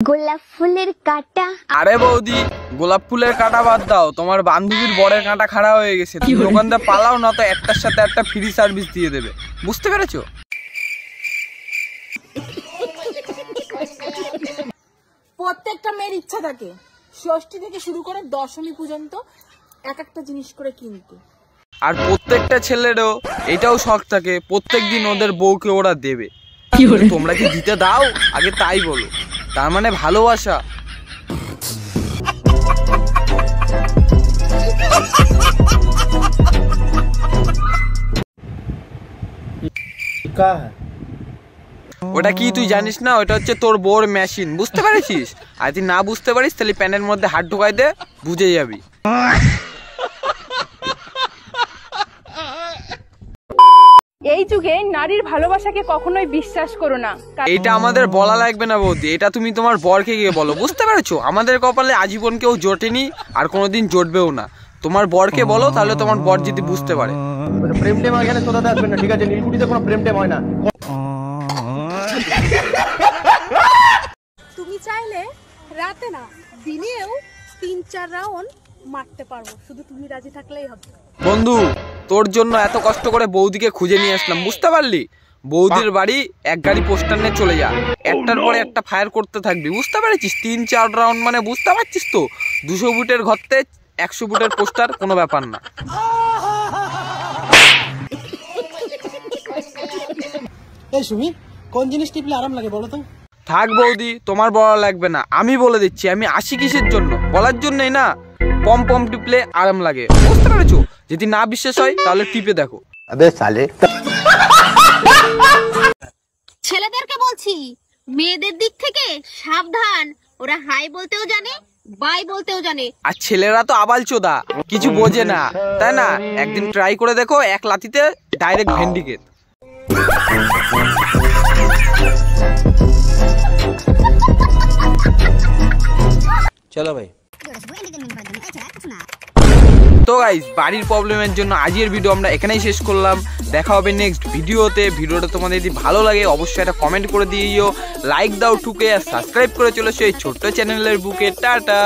গোলাপ ফুলের কাঁটা। আরে বৌদি, গোলাপ ফুলের কাঁটা বাদ দাও, তোমার বান্ধবীর বরের কাঁটা খাড়া হয়ে গেছে। তুমি ওখান থেকে পালাও, না তো একটার সাথে একটা ফ্রি সার্ভিস দিয়ে দেবে। বুঝতে পেরেছো? প্রত্যেকটা মেয়ের ইচ্ছা থাকে ষষ্ঠী থেকে শুরু করে দশমী পর্যন্ত এক একটা জিনিস করে কিনতে। আর প্রত্যেকটা ছেলেরও এটাও শখ থাকে প্রত্যেক দিন ওদের বউকে ওরা দেবে। তোমরা কি দিতে দাও? আগে তাই বলো। তার মানে ভালোবাসা। ওটা কি তুই জানিস না? ওটা হচ্ছে তোর বউর মেশিন। বুঝতে পারছিস? আর তুই না বুঝতে পারিস তাহলে প্যানের মধ্যে হাত ঢোকাই দে, বুঝে যাবি। এই যুগে নারীর ভালোবাসাকে কখনোই বিশ্বাস করো না। এটা আমাদের বলা লাগবে না বৌদি, এটা তুমি তোমার বরকে গিয়ে বলো। বুঝতে পেরেছো? আমাদের কপালে আজীবন কেউ জোটেনি, আর কোনোদিন জোটবেও না। তোমার বরকে বলো, তাহলে তোমার বর যদি বুঝতে পারে। প্রেম টেম এখানে শোধাতে আসবেন না, ঠিক আছে? নীলকুঠিতে কোনো প্রেম টেম হয় না। তুমি চাইলে রাতে না দিনেও 3-4 রাউন্ড মারতে পারবো, শুধু তুমি রাজি থাকলেই হবে। বন্ধু, তোর জন্য এত কষ্ট করে বৌদিকে খুঁজে নিয়ে আসলাম। বুঝতে পারলি? বৌদির বাড়ি এক গাড়ি পোস্টার নিয়ে চলে যা, একটার পরে একটা ফায়ার করতে থাকবি। বুঝতে পেরেছিস? 3-4 রাউন্ড মানে বুঝতে পারছিস তো? 200 ফুটের ঘরতে 100 ফুটের পোস্টার, কোনো ব্যাপার না। এই সুমি, কোন জিনিস টিপলে আরাম লাগে বলো তো? থাক বৌদি, তোমার বলা লাগবে না, আমি বলে দিচ্ছি। আমি আসি কিসের জন্য? বলার জন্যই না। পম পম টিপলে আরাম লাগে। বুঝতে পেরেছো? যদি না বিশ্বাস হয় তাহলে টিপে দেখো। আবে সালে, ছেলেদেরকে বলছি, মেয়েদের দিক থেকে সাবধান। ওরা হাই বলতেও জানে, বাই বলতেও জানে। আর ছেলেরা তো আবাল চোদা, কিছু বোঝে না, তাই না? একদিন ট্রাই করে দেখো, এক লাথিতে ডাইরেক্ট ভেন্ডিকেট। চলো ভাই। তো গাইস, বাড়ির প্রবলেমের জন্য আজকের ভিডিও আমরা এখানেই শেষ করলাম। দেখা হবে নেক্সট ভিডিওতে। ভিডিওটা তোমাদের যদি ভালো লাগে অবশ্যই একটা কমেন্ট করে দিও, লাইক দাও ঠুকে, আর সাবস্ক্রাইব করে চলেছো এই ছোট্ট চ্যানেলের বুকে। টাটা।